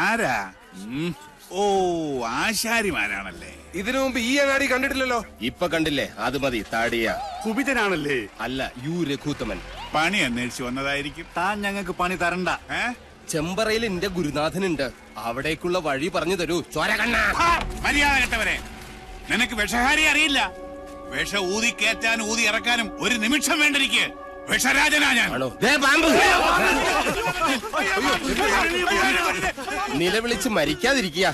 ആരാ? ഓ, ആശാരിമാരാണല്ലേ. ഇതിനു മുമ്പ് ഈ അങ്ങാടി കണ്ടിട്ടില്ലല്ലോ. ഇപ്പൊ കണ്ടില്ലേ? അത് മതി. താടിയ കുപിതനാണല്ലേ? അല്ല, യു രഘുത്തമൻ. പണി അന്വേഷിച്ചു വന്നതായിരിക്കും. താൻ ഞങ്ങൾക്ക് പണി തരണ്ട. ചെമ്പറയിൽ എന്റെ ഗുരുനാഥനുണ്ട്. അവിടേക്കുള്ള വഴി പറഞ്ഞു തരൂ. മര്യാദ കെട്ടവരെ, നിനക്ക് വിഷഹാരി അറിയില്ല. വിഷ ഊതി കയറ്റാൻ ഊതി ഇറക്കാനും ഒരു നിമിഷം വേണ്ടിരിക്കെ. വിഷരാജനാ ഞാൻ. നിലവിളിച്ച് മരിക്കാതിരിക്കുക.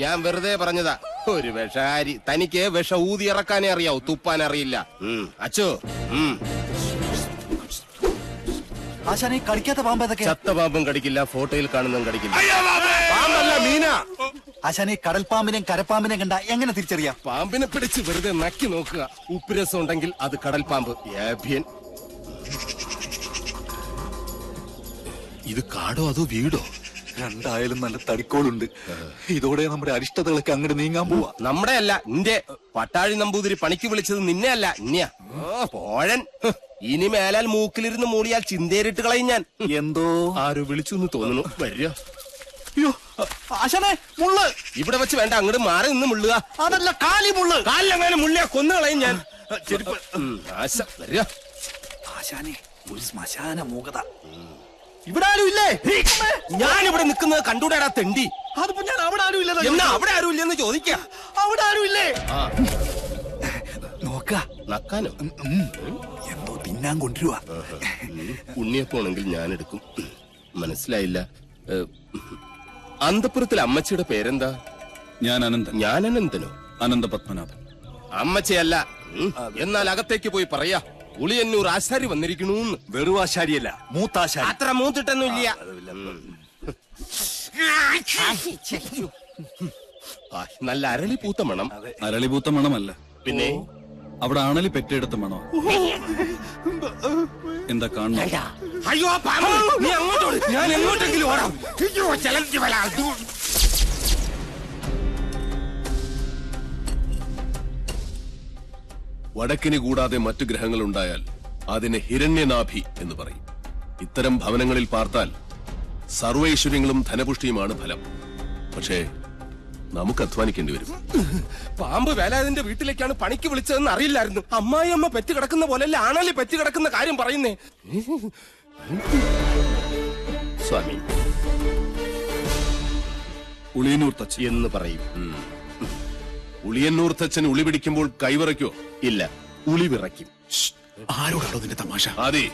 ഞാൻ വെറുതെ പറഞ്ഞതാ. ഒരു വിഷഹാരി. തനിക്ക് വിഷ ഊതി ഇറക്കാനേ അറിയാവൂ, തുപ്പാൻ അറിയില്ല. അച്ചോ, ആശാനെ കടിക്കാത്ത പാമ്പ് ഏതൊക്കെ? ചത്ത പാമ്പും കടിക്കില്ല, ഫോട്ടോയിൽ കാണുന്നതും കടിക്കില്ല. പാമ്പല്ല, മീന. ആശാനെ കടൽപ്പാമ്പിനെയും കരപ്പാമ്പിനെയും കണ്ട എങ്ങനെ തിരിച്ചറിയാം? പാമ്പിനെ പിടിച്ച് വെറുതെ നക്കി നോക്കുക. ഉപ്പുരസം ഉണ്ടെങ്കിൽ അത് കടൽ പാമ്പ്. ഇത് കാടോ അതോ വീടോ? രണ്ടായാലും നല്ല തടിക്കോളുണ്ട്. ഇതോടെ നമ്മുടെ അരിഷ്ടതകളൊക്കെ അങ്ങോട്ട് നീങ്ങാൻ പോവാ. നമ്മുടെ അല്ല, നിന്റെ. പട്ടാഴി നമ്പൂതിരി പണിക്ക് വിളിച്ചത് നിന്നെ അല്ല, ഇന്നെയാ. പോഴൻ. ഇനി മേലാൽ മൂക്കിലിരുന്ന് മൂളിയാൽ ചിന്തേരിട്ട് കളയും ഞാൻ. എന്തോ ആരോ വിളിച്ചു എന്ന് തോന്നുന്നു. വരിക. അയ്യോ ആശാനെ, മുള്ള്. ഇവിടെ വെച്ച് വേണ്ട, അങ്ങോട്ട് മാറി നിന്ന് മുള്ളുക. അതല്ല, കാലി മുള്ള്. കാലിലെങ്ങനെ മുള്ളിയാ കൊന്നു കളയും ഞാൻ. ആശ വരിക. ആശാനെ, ഒരു ശ്മശാന മൂകത. ഇവിടെ ആരും ഇല്ലേ? ഞാനിവിടെ നിൽക്കുന്നത് കണ്ടൂടാ തെണ്ടി. അതിപ്പോ ഞാൻ അവിടെ ആരും ഇല്ല. എന്നാ അവിടെ ആരും ഇല്ലെന്ന് ചോദിക്കാം. അവിടെ ആരും ഇല്ലേ? നോക്ക നക്കാനോ? എന്തോ തിന്നാൻ കൊണ്ടുവരുവാ. ഉണ്ണിയപ്പോണെങ്കിൽ ഞാൻ എടുക്കും. മനസ്സിലായില്ല. അന്തപുരത്തിലെ അമ്മച്ചിയുടെ പേരെന്താ? ഞാൻ അനന്തൻ. ഞാൻ അനന്തനോ? അനന്ത പത്മനാഭൻ. അമ്മച്ചയല്ല. എന്നാൽ അകത്തേക്ക് പോയി പറയാ, ഉളിയന്നൂർ ആശാരി വന്നിരിക്കണു. വെറും ആശാരിയല്ല, മൂത്താശാരി. അത്ര മൂത്തിട്ടൊന്നുമില്ല. നല്ല അരളി പൂത്ത മണം. അരളിപൂത്ത മണമല്ല, പിന്നെ അവിടെ ആണലി പെറ്റെടുത്ത മണോ. എന്താ കാണുന്നു? അയ്യോ പാമ്പ്, നീ അങ്ങോട്ടോട്, ഞാൻ എങ്ങോട്ടെങ്കിലും ഓടാം. വടക്കിന് കൂടാതെ മറ്റു ഗ്രഹങ്ങളുണ്ടായാൽ അതിനെ ഹിരണ്യനാഭി എന്ന് പറയും. ഇത്തരം ഭവനങ്ങളിൽ പാർത്താൽ സർവൈശ്വര്യങ്ങളും ധനപുഷ്ടിയുമാണ് ഫലം. പക്ഷേ നമുക്ക് അധ്വാനിക്കേണ്ടി വരും. പാമ്പ് വേലാതിന്റെ വീട്ടിലേക്കാണ് പണിക്ക് വിളിച്ചതെന്ന് അറിയില്ലായിരുന്നു. അമ്മായി അമ്മ പെറ്റ് കിടക്കുന്ന പോലെയല്ല ആണല്ലേ പെറ്റ് കിടക്കുന്ന കാര്യം പറയുന്നേ. സ്വാമി ഉളിയന്നൂർ തച്ചൻ എന്ന് പറയും. ഉളിയന്നൂർ തച്ചൻ ഉളി പിടിക്കുമ്പോൾ കൈവിറയ്ക്കോ? ഇല്ല, ഉളി വിറയ്ക്കും. ആരോടാണോ നിന്റെ തമാശ? അതെ,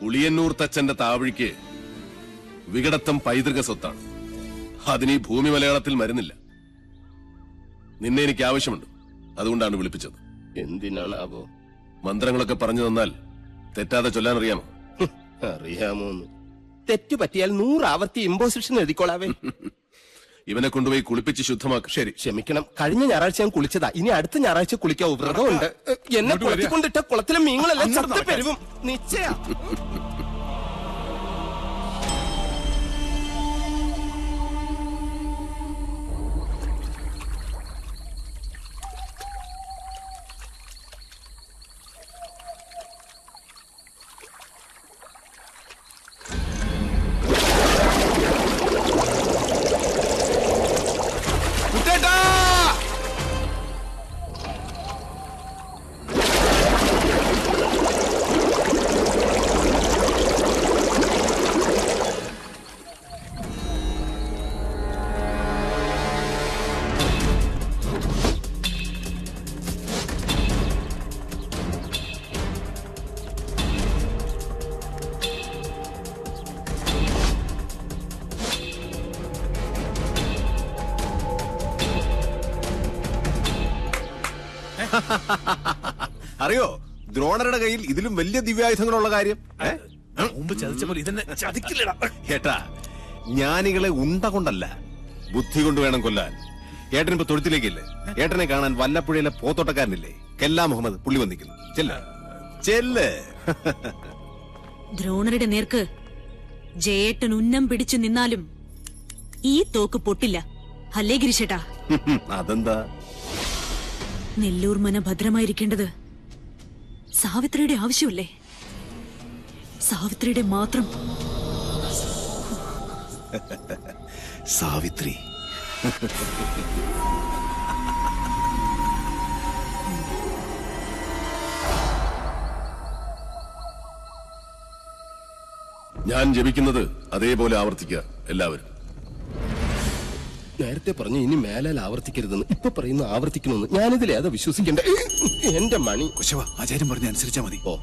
ഉളിയന്നൂർ തച്ചന്റെ താവഴിക്ക് വികടത്തം പൈതൃക സ്വത്താണ്. അതിന് ഈ ഭൂമി മലയാളത്തിൽ മരുന്നില്ല. നിന്നെ എനിക്ക് ആവശ്യമുണ്ട്, അതുകൊണ്ടാണ് വിളിപ്പിച്ചത്. എന്തിനാണാവോ? മന്ത്രങ്ങളൊക്കെ പറഞ്ഞു തന്നാൽ തെറ്റാതെ ചൊല്ലാൻ അറിയാമോ? അറിയാമോന്ന്. തെറ്റു പറ്റിയാൽ 100 ആവർത്തി ഇമ്പോസിഷൻ എഴുതിക്കോളാവേ. ഇവനെ കൊണ്ടുപോയി കുളിപ്പിച്ച് ശുദ്ധമാക്കും. ശരി, ക്ഷമിക്കണം. കഴിഞ്ഞ ഞായറാഴ്ച ഞാൻ കുളിച്ചതാ. ഇനി അടുത്ത ഞായറാഴ്ച കുളിക്കാവൂ. വ്രതമുണ്ട്. എന്നെ കുളത്തിക്കൊണ്ടിട്ട കുളത്തിലെ മീങ്ങളെല്ലാം ചത്ത് പെരുവും. നിശ്ചയ. അറിയോ ദ്രോണരുടെ കയ്യിൽ ഇതിലും വലിയ ദിവ്യായുധങ്ങളുള്ള കാര്യം? മുമ്പ് ചതിച്ചപ്പോൾ ഇതെന്നെ ചതിക്കില്ലടാ. ഏട്ടാ, ജ്ഞാനികളെ ഉണ്ട കൊണ്ടല്ല, ബുദ്ധി കൊണ്ട് വേണം കൊല്ലാൻ. ഏട്ടനിപ്പോ തൊഴുത്തിലേക്കില്ലേ? ഏട്ടനെ കാണാൻ വല്ലപ്പുഴയിലെ പോത്തോട്ടക്കാരനില്ലേ, കെല്ലാ മുഹമ്മദ്, പുള്ളി വന്നിരിക്കുന്നു. ചെല്ല്. ദ്രോണരുടെ നേർക്ക് ജയേട്ടൻ ഉന്നം പിടിച്ചു നിന്നാലും ഈ തോക്ക് പൊട്ടില്ല. അല്ലേ ഗിരിശേട്ടാ? അതെന്താ? നെല്ലൂർ മന ഭദ്രമായിരിക്കേണ്ടത് സാവിത്രിയുടെ ആവശ്യമല്ലേ? സാവിത്രിയുടെ മാത്രം. സാവിത്രി ഞാൻ ജപിക്കുന്നത് അതേപോലെ ആവർത്തിക്കുക എല്ലാവരും. നേരത്തെ പറഞ്ഞു ഇനി മേലാൽ ആവർത്തിക്കരുതെന്ന്, ഇപ്പൊ പറയുന്ന ആവർത്തിക്കണമെന്ന്. ഞാനിതിലേതാ വിശ്വസിക്കണ്ടേ? എന്റെ മണി. കുശവ, ആചാര്യം പറഞ്ഞ അനുസരിച്ചാ മതി. ഓ,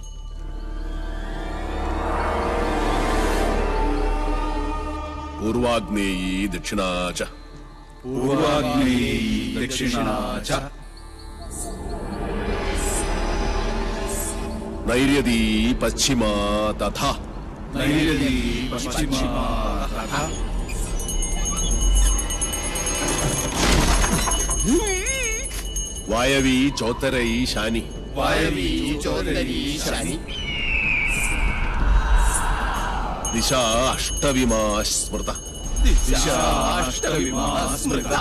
പൂർവാഗ്നേയീ ദക്ഷിണാച പൂർവാഗ്നേയീ ദക്ഷിണാച നൈര്യതീ പശ്ചിമാ തഥാ നൈര്യതീ പശ്ചിമാ തഥാ വായവീ ചോത്തരൈ ശാനി വായവീ ചോദരീ ശനി ദിശാ അഷ്ടവിമാ സ്മൃത ദിശാഷ്ടവിമാ സ്മൃത.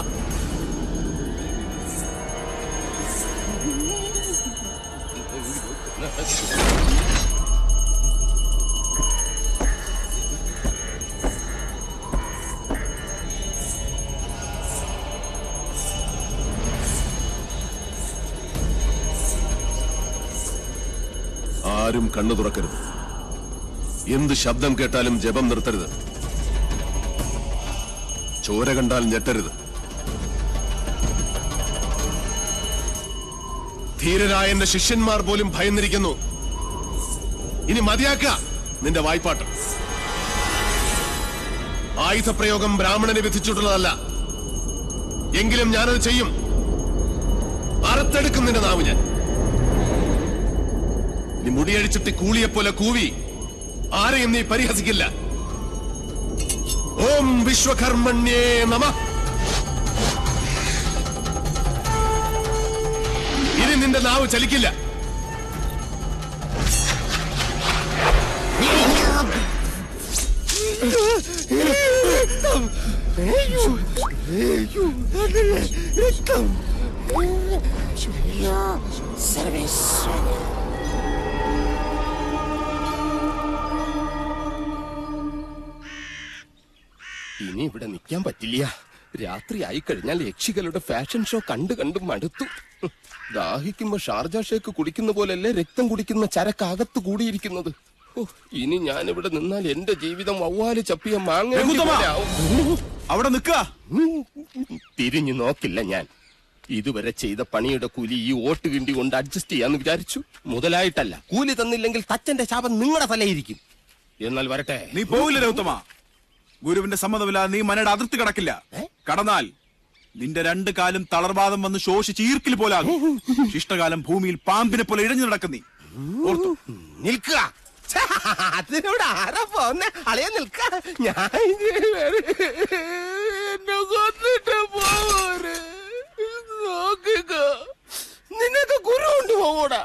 ആരും കണ്ണു തുറക്കരുത്. എന്ത് ശബ്ദം കേട്ടാലും ജപം നിർത്തരുത്. ചോര കണ്ടാൽ ഞെട്ടരുത്. ധീരരായ എന്റെ ശിഷ്യന്മാർ പോലും ഭയന്നിരിക്കുന്നു. ഇനി മതിയാക്ക നിന്റെ വായ്പാട്ട്. ആയുധപ്രയോഗം ബ്രാഹ്മണനെ വിധിച്ചിട്ടുള്ളതല്ല. എങ്കിലും ഞാനത് ചെയ്യും. അറുത്തെടുക്കും നിന്റെ നാവ് ഞാൻ. നീ മുടിയഴിച്ചിട്ട് കൂളിയെപ്പോലെ കൂവി ആരെയും നീ പരിഹസിക്കില്ല. ഓം വിശ്വകർമ്മണ്യേ നമഃ. ഇനി നിന്റെ നാവ് ചലിക്കില്ല. ഇനി ഇവിടെ നിൽക്കാൻ പറ്റില്ല. രാത്രി ആയി കഴിഞ്ഞാൽ യക്ഷികളുടെ ഫാഷൻ ഷോ കണ്ടു കണ്ടു മടുത്തു. ദാഹിക്കുമ്പോ ഷാർജ ഷേക്ക് കുടിക്കുന്ന പോലല്ലേ രക്തം കുടിക്കുന്ന ചരക്കകത്ത് കൂടിയിരിക്കുന്നത്. ഇനി ഞാനിവിടെ നിന്നാൽ എന്റെ ജീവിതം വവ്വാല് ചപ്പിയ മാങ്ങ. അവിടെ നിൽക്കുക. തിരിഞ്ഞു നോക്കില്ല ഞാൻ. ഇതുവരെ ചെയ്ത പണിയുടെ കൂലി ഈ ഓട്ട് കിണ്ടി കൊണ്ട് അഡ്ജസ്റ്റ് ചെയ്യാന്ന് വിചാരിച്ചു. മുതലായിട്ടല്ല. കൂലി തന്നില്ലെങ്കിൽ തച്ചന്റെ ശാപം നിങ്ങളുടെ തലയിരിക്കും. എന്നാൽ വരട്ടെ. നീ പോവില്ല രൗത്തമ. ഗുരുവിന്റെ സമ്മതമില്ലാതെ നീ മനയുടെ അതിർത്തി കടക്കില്ല. കടന്നാൽ നിന്റെ രണ്ടു കാലും തളർവാദം വന്ന് ശോഷിച്ച് ഈർക്കിൽ പോലാകും. ശിഷ്ടകാലം ഭൂമിയിൽ പാമ്പിനെ പോലെ ഇഴഞ്ഞു നടക്കുന്നീ. നിൽക്കുക. അതിനോട് ആരാ പോന്നെ? അളയാ നിൽക്ക. ഞാൻ എന്നെ കൊന്നിട്ട് പോരെ. നോക്കുക. നിനക്ക് ഗുരു കൊണ്ട് പോകൂടാ.